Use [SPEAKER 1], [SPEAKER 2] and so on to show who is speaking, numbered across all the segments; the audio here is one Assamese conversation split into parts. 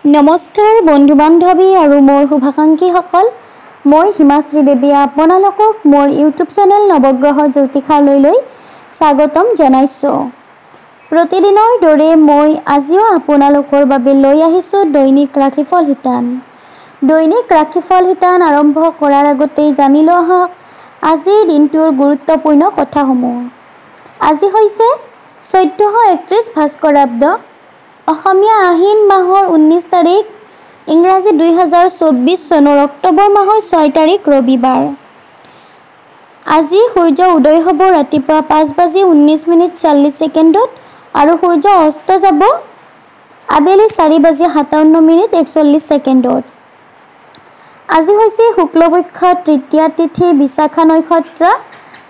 [SPEAKER 1] নমস্কাৰ বন্ধু বান্ধৱী আৰু মোৰ শুভাকাংক্ষীসকল মই হিমাশ্ৰী দেৱীয়ে আপোনালোকক মোৰ ইউটিউব চেনেল নৱগ্ৰহ জ্যোতিষালয়লৈ স্বাগতম জনাইছোঁ। প্ৰতিদিনৰ দৰে মই আজিও আপোনালোকৰ বাবে লৈ আহিছোঁ দৈনিক ৰাশিফল শিতান। দৈনিক ৰাশিফল শিতান আৰম্ভ কৰাৰ আগতেই জানি লোৱা হওক আজিৰ দিনটোৰ গুৰুত্বপূৰ্ণ কথাসমূহ। আজি হৈছে 1431 ভাস্কৰাব্দ, অসমীয়া আহিন মাহৰ 19 তাৰিখ, ইংৰাজী 2024 চনৰ অক্টোবৰ মাহৰ 6 তাৰিখ ৰবিবাৰ। আজি সূৰ্য উদয় হ'ব ৰাতিপুৱা 5:19:40 আৰু সূৰ্য অস্ত যাব আবেলি 4:57:41। আজি হৈছে শুক্লপক্ষৰ তৃতীয়া তিথি, বিশাখা নক্ষত্ৰ,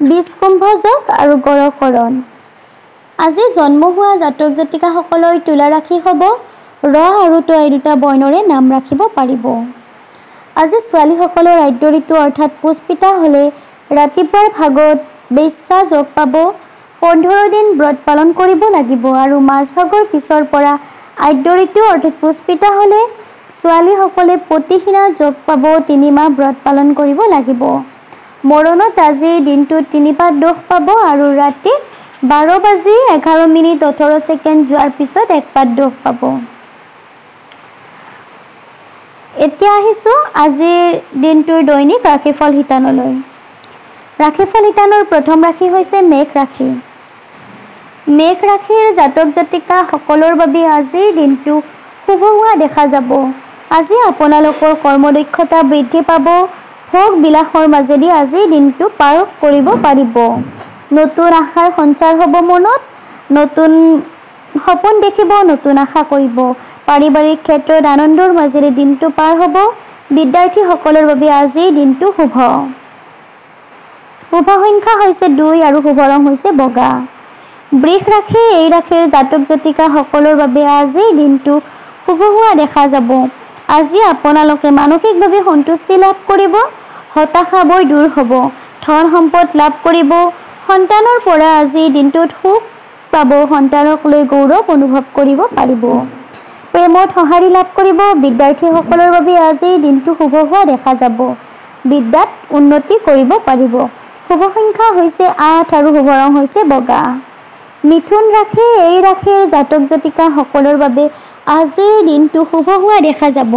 [SPEAKER 1] 20 কুম্ভ যোগ আৰু গড়কৰণ। আজি জন্ম হোৱা জাতক জাতিকাসকলৰ তুলা ৰাশি হ'ব ৰ আৰু ত এই দুটা বৰ্ণৰে নাম ৰাখিব পাৰিব। আজি ছোৱালীসকলৰ আদ্য ঋতু অৰ্থাৎ পুষ্পিতা হ'লে ৰাতিপুৱাৰ ভাগত বেশ্যা যোগ পাব। 15 দিন ব্ৰত পালন কৰিব লাগিব আৰু মাজভাগৰ পিছৰ পৰা আদ্য ঋতু অৰ্থাৎ পুষ্পিতা হ'লে ছোৱালীসকলে প্ৰতিহীনা যোগ পাব। 3 মাহ ব্ৰত পালন কৰিব লাগিব। মৰণত আজিৰ দিনটোত 3 পাত দোষ পাব আৰু ৰাতি 12:11:18 যোৱাৰ পিছত 1 পাত দোষ পাব। এতিয়া আহিছোঁ আজিৰ দিনটোৰ দৈনিক ৰাশিফল শিতানলৈ। ৰাশিফল শিতানৰ প্ৰথম ৰাশি হৈছে মেঘ ৰাশি। মেঘ ৰাশিৰ জাতক জাতিকা সকলৰ বাবে আজিৰ দিনটো শুভ হোৱা দেখা যাব। আজি আপোনালোকৰ কৰ্মদক্ষতা বৃদ্ধি পাব। ভোগ বিলাসৰ মাজেদি আজিৰ দিনটো পাৰ কৰিব পাৰিব। নতুন আশাৰ সঞ্চাৰ হ'ব মনত, নতুন সপোন দেখিব, নতুন আশা কৰিব। পাৰিবাৰিক ক্ষেত্ৰত আনন্দৰ মাজেৰে দিনটো পাৰ হ'ব। বিদ্যাৰ্থীসকলৰ বাবে আজিৰ দিনটো শুভ। শুভ সংখ্যা হৈছে 2 আৰু শুভ ৰং হৈছে বগা। বৃষ ৰাশি, এই ৰাশিৰ জাতক জাতিকা সকলৰ বাবে আজিৰ দিনটো শুভ হোৱা দেখা যাব। আজি আপোনালোকে মানসিকভাৱে সন্তুষ্টি লাভ কৰিব। হতাশাবোৰ দূৰ হ'ব। ধন সম্পদ লাভ কৰিব। সন্তানৰ পৰা আজিৰ দিনটোত সুখ পাব। সন্তানক লৈ গৌৰৱ অনুভৱ কৰিব পাৰিব। প্ৰেমত সঁহাৰি লাভ কৰিব। বিদ্যাৰ্থীসকলৰ বাবে আজিৰ দিনটো শুভ হোৱা দেখা যাব। বিদ্যাত উন্নতি কৰিব পাৰিব। শুভ সংখ্যা হৈছে 8 আৰু শুভ ৰং হৈছে বগা। মিথুন ৰাশি, এই ৰাশিৰ জাতক জাতিকা সকলৰ বাবে আজিৰ দিনটো শুভ হোৱা দেখা যাব।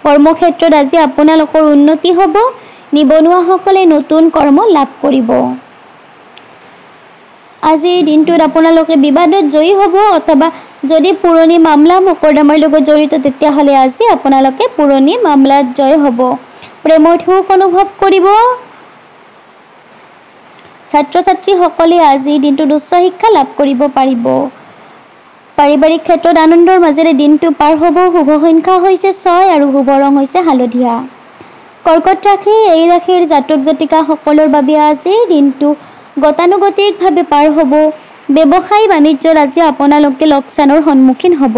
[SPEAKER 1] কৰ্মক্ষেত্ৰত আজি আপোনালোকৰ উন্নতি হ'ব। নিবনুৱাসকলে নতুন কৰ্ম লাভ কৰিব। আজিৰ দিনটোত আপোনালোকে বিবাদত জয়ী হ'ব অথবা যদি পুৰণি মামলা মোকৰ্দমাৰ লগত জড়িত তেতিয়াহ'লে আজি আপোনালোকে পুৰণি মামলাত জয় হ'ব। প্ৰেমত সুখ অনুভৱ কৰিব। ছাত্ৰ ছাত্ৰীসকলে আজিৰ দিনটোত উচ্চ শিক্ষা লাভ কৰিব পাৰিব। পাৰিবাৰিক ক্ষেত্ৰত আনন্দৰ মাজেৰে দিনটো পাৰ হ'ব। শুভ সংখ্যা হৈছে 6 আৰু শুভ ৰং হৈছে হালধীয়া। কৰ্কট ৰাশি, এই ৰাশিৰ জাতক জাতিকা সকলৰ বাবে আজিৰ দিনটো গতানুগতিকভাৱে পাৰ হ'ব। ব্যৱসায় বাণিজ্যত আজি আপোনালোকে লোকচানৰ সন্মুখীন হ'ব।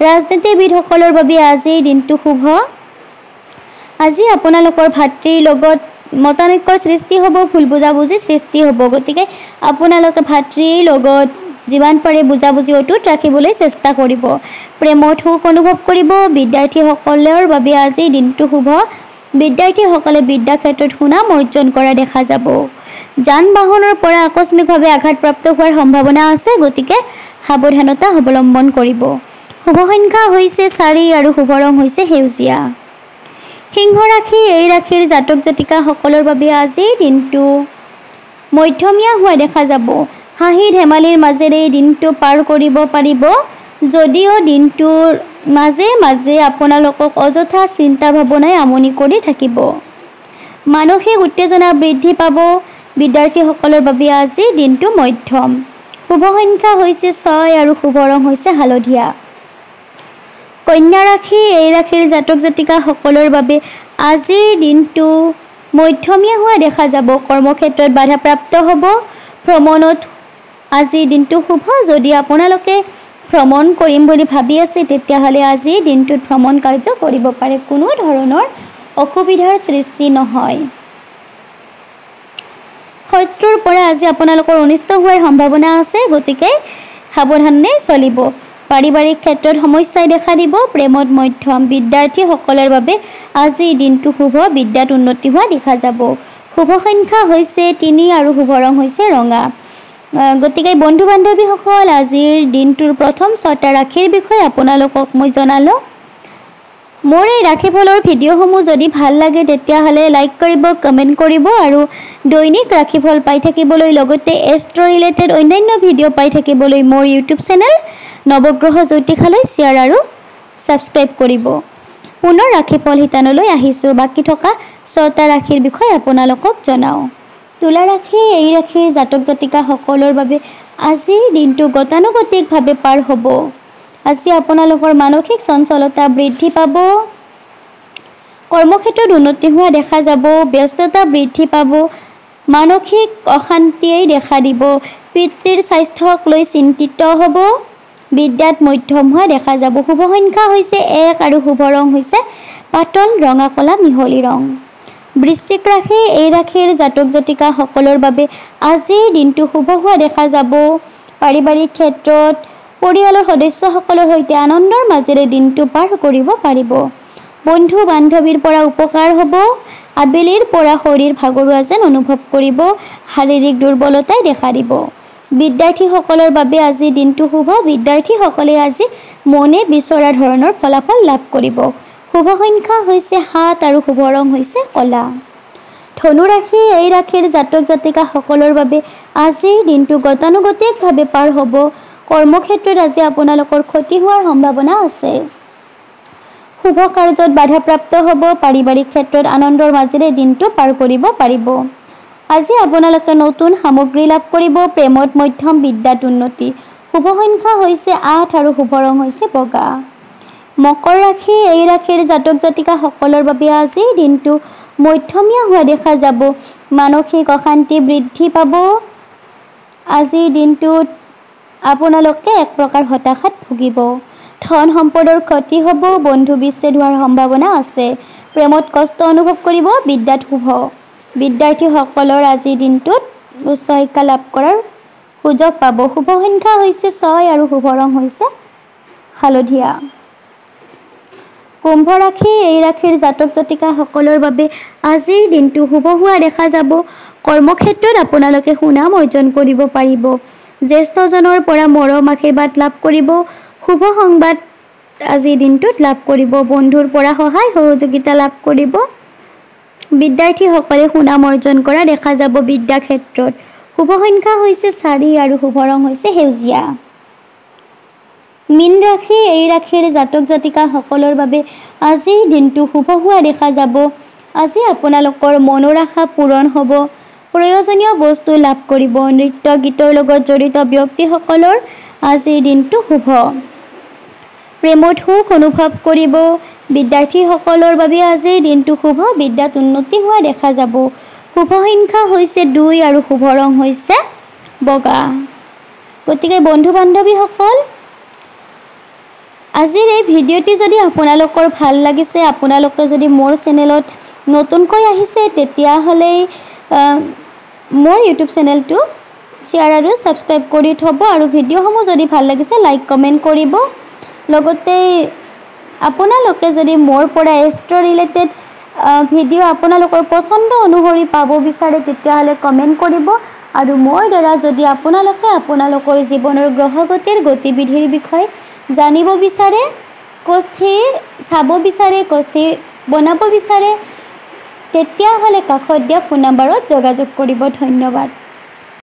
[SPEAKER 1] ৰাজনীতিবিদসকলৰ বাবে আজিৰ দিনটো শুভ। আজি আপোনালোকৰ ভাতৃৰ লগত মতানৈক্যৰ সৃষ্টি হ'ব, ভুল বুজাবুজিৰ সৃষ্টি হ'ব। গতিকে আপোনালোকে ভাতৃৰ লগত যিমান পাৰে বুজাবুজি অটুট ৰাখিবলৈ চেষ্টা কৰিব। প্ৰেমত সুখ অনুভৱ কৰিব। বিদ্যাৰ্থীসকলৰ বাবে আজিৰ দিনটো শুভ। বিদ্যাৰ্থীসকলে বিদ্যা ক্ষেত্ৰত সুনাম অৰ্জন কৰা দেখা যাব। যান বাহনৰ পৰা আকস্মিকভাৱে আঘাতপ্ৰাপ্ত হোৱাৰ সম্ভাৱনা আছে, গতিকে সাৱধানতা অৱলম্বন কৰিব। শুভ সংখ্যা হৈছে 4 আৰু শুভ ৰং হৈছে সেউজীয়া। সিংহ ৰাশি, এই ৰাশিৰ জাতক জাতিকা সকলৰ বাবে আজিৰ দিনটো মধ্যমীয়া হোৱা দেখা যাব। হাঁহি ধেমালিৰ মাজেৰে দিনটো পাৰ কৰিব পাৰিব। যদিও দিনটোৰ মাজে মাজে আপোনালোকক অযথা চিন্তা ভাৱনাই আমনি কৰি থাকিব। মানসিক উত্তেজনা বৃদ্ধি পাব। বিদ্যাৰ্থীসকলৰ বাবে আজিৰ দিনটো মধ্যম। শুভ সংখ্যা হৈছে 6 আৰু শুভ ৰং হৈছে হালধীয়া। কন্যা ৰাশি, এই ৰাশিৰ জাতক জাতিকা সকলৰ বাবে আজিৰ দিনটো মধ্যমীয়া হোৱা দেখা যাব। কৰ্মক্ষেত্ৰত বাধাপ্ৰাপ্ত হ'ব। ভ্ৰমণত আজিৰ দিনটো শুভ। যদি আপোনালোকে ভ্ৰমণ কৰিম বুলি ভাবি আছে তেতিয়াহ'লে আজিৰ দিনটোত ভ্ৰমণ কাৰ্য কৰিব পাৰে। কোনো ধৰণৰ অসুবিধাৰ সৃষ্টি নহয়। শত্ৰুৰ পৰা আজি আপোনালোকৰ অনিষ্ট হোৱাৰ সম্ভাৱনা আছে, গতিকে সাৱধানে চলিব। পাৰিবাৰিক ক্ষেত্ৰত সমস্যাই দেখা দিব, প্ৰেমত মধ্যম। বিদ্যাৰ্থীসকলৰ বাবে আজিৰ দিনটো শুভ, বিদ্যাত উন্নতি হোৱা দেখা যাব। শুভ সংখ্যা হৈছে 3 আৰু শুভ ৰং হৈছে ৰঙা। গতিকে বন্ধু বান্ধৱীসকল, আজিৰ দিনটোৰ প্ৰথম 6টা ৰাশিৰ বিষয়ে আপোনালোকক মই জনালোঁ। মোৰ এই ৰাশিফলৰ ভিডিঅ'সমূহ যদি ভাল লাগে তেতিয়াহ'লে লাইক কৰিব, কমেণ্ট কৰিব আৰু দৈনিক ৰাশিফল পাই থাকিবলৈ, লগতে এষ্ট্ৰ' ৰিলেটেড অন্যান্য ভিডিঅ' পাই থাকিবলৈ মোৰ ইউটিউব চেনেল নৱগ্ৰহ জ্যোতিষালয় শ্বেয়াৰ আৰু ছাবস্ক্ৰাইব কৰিব। পুনৰ ৰাশিফল শিতানলৈ আহিছোঁ। বাকী থকা 6টা ৰাশিৰ বিষয়ে আপোনালোকক জনাওঁ। তুলা ৰাশি, এই ৰাশিৰ জাতক জাতিকাসকলৰ বাবে আজিৰ দিনটো গতানুগতিকভাৱে পাৰ হ'ব। আজি আপোনালোকৰ মানসিক চঞ্চলতা বৃদ্ধি পাব, কৰ্মক্ষেত্ৰত উন্নতি হোৱা দেখা যাব, ব্যস্ততা বৃদ্ধি পাব, মানসিক অশান্তিয়ে দেখা দিব, পিতৃৰ স্বাস্থ্যক লৈ চিন্তিত হ'ব, বিদ্যাত মধ্যম হোৱা দেখা যাব। শুভ সংখ্যা হৈছে 1 আৰু শুভ ৰং হৈছে পাতল ৰঙা কলা মিহলি ৰং। বৃশ্চিক ৰাশি, এই ৰাশিৰ জাতক জাতিকাসকলৰ বাবে আজিৰ দিনটো শুভ হোৱা দেখা যাব। পাৰিবাৰিক ক্ষেত্ৰত পৰিয়ালৰ সদস্যসকলৰ সৈতে আনন্দৰ মাজেৰে দিনটো পাৰ কৰিব পাৰিব। বন্ধু বান্ধৱীৰ পৰা উপকাৰ হ'ব। আবেলিৰ পৰা শৰীৰ ভাগৰুৱা যেন অনুভৱ কৰিব, শাৰীৰিক দুৰ্বলতাই দেখা দিব। বিদ্যাৰ্থীসকলৰ বাবে আজি দিনটো শুভ, বিদ্যাৰ্থীসকলে আজি মনে বিচৰা ধৰণৰ ফলাফল লাভ কৰিব। শুভ সংখ্যা হৈছে 7 আৰু শুভ ৰং হৈছে কলা। ধনু ৰাশি, এই ৰাশিৰ জাতক জাতিকাসকলৰ বাবে আজিৰ দিনটো গতানুগতিকভাৱে পাৰ হ'ব। কৰ্মক্ষেত্ৰত আজি আপোনালোকৰ ক্ষতি হোৱাৰ সম্ভাৱনা আছে। শুভ কাৰ্যত বাধাপ্ৰাপ্ত হ'ব, পাৰিবাৰিক ক্ষেত্ৰত আনন্দৰ মাজেৰে দিনটো পাৰ কৰিব পাৰিব। আজি আপোনালোকে নতুন সামগ্ৰী লাভ কৰিব, প্ৰেমত মধ্যম, বিদ্যাত উন্নতি। শুভ সংখ্যা হৈছে 8 আৰু শুভ ৰং হৈছে বগা। মকৰ ৰাশি, এই ৰাশিৰ জাতক জাতিকাসকলৰ বাবে আজিৰ দিনটো মধ্যমীয়া হোৱা দেখা যাব। মানসিক অশান্তি বৃদ্ধি পাব। আজিৰ দিনটোত আপোনালোকে এক প্ৰকাৰ হতাশাত ভুগিব। ধন সম্পদৰ ক্ষতি হ'ব, বন্ধু বিচ্ছেদ হোৱাৰ সম্ভাৱনা আছে। প্ৰেমত কষ্ট অনুভৱ কৰিব, বিদ্যাত শুভ। বিদ্যাৰ্থীসকলৰ আজিৰ দিনটোত উচ্চ শিক্ষা লাভ কৰাৰ সুযোগ পাব। শুভ সংখ্যা হৈছে 6 আৰু শুভ ৰং হৈছে হালধীয়া। কুম্ভ ৰাশি, এই ৰাশিৰ জাতক জাতিকাসকলৰ বাবে আজিৰ দিনটো শুভ হোৱা দেখা যাব। কৰ্মক্ষেত্ৰত আপোনালোকে সুনাম অৰ্জন কৰিব পাৰিব। জ্যেষ্ঠজনৰ পৰা মৰম আশীৰ্বাদ লাভ কৰিব। শুভ সংবাদ আজিৰ দিনটোত লাভ কৰিব। বন্ধুৰ পৰা সহায় সহযোগিতা লাভ কৰিব। বিদ্যাৰ্থীসকলে সুনাম অৰ্জন কৰা দেখা যাব বিদ্যা ক্ষেত্ৰত। শুভ সংখ্যা হৈছে 4 আৰু শুভ ৰং হৈছে সেউজীয়া। মীন ৰাশি, এই ৰাশিৰ জাতক জাতিকাসকলৰ বাবে আজিৰ দিনটো শুভ হোৱা দেখা যাব। আজি আপোনালোকৰ মনৰ আশা পূৰণ হ'ব। প্ৰয়োজনীয় বস্তু লাভ কৰিব। নৃত্য গীতৰ লগত জড়িত ব্যক্তিসকলৰ আজিৰ দিনটো শুভ। প্ৰেমত সুখ অনুভৱ কৰিব। বিদ্যাৰ্থীসকলৰ বাবে আজিৰ দিনটো শুভ, বিদ্যাত উন্নতি হোৱা দেখা যাব। শুভ সংখ্যা হৈছে 2 আৰু শুভ ৰং হৈছে বগা। গতিকে বন্ধু বান্ধৱীসকল, আজিৰ এই ভিডিঅ'টি যদি আপোনালোকৰ ভাল লাগিছে, আপোনালোকে যদি মোৰ চেনেলত নতুনকৈ আহিছে, তেতিয়াহ'লে মোৰ ইউটিউব চেনেলটো শ্বেয়াৰ আৰু ছাবস্ক্ৰাইব কৰি থ'ব আৰু ভিডিঅ'সমূহ যদি ভাল লাগিছে লাইক কমেণ্ট কৰিব। লগতে আপোনালোকে যদি মোৰ পৰা এষ্ট্ৰ' ৰিলেটেড ভিডিঅ' আপোনালোকৰ পচন্দ অনুসৰি পাব বিচাৰে তেতিয়াহ'লে কমেণ্ট কৰিব। আৰু মোৰ দ্বাৰা যদি আপোনালোকে আপোনালোকৰ জীৱনৰ গ্ৰহগতিৰ গতিবিধিৰ বিষয়ে জানিব বিচাৰে, কোষ্ঠী চাব বিচাৰে, কোষ্ঠী বনাব বিচাৰে, তেতিয়াহ'লে কাষত দিয়া ফোন নম্বৰত যোগাযোগ কৰিব। ধন্যবাদ।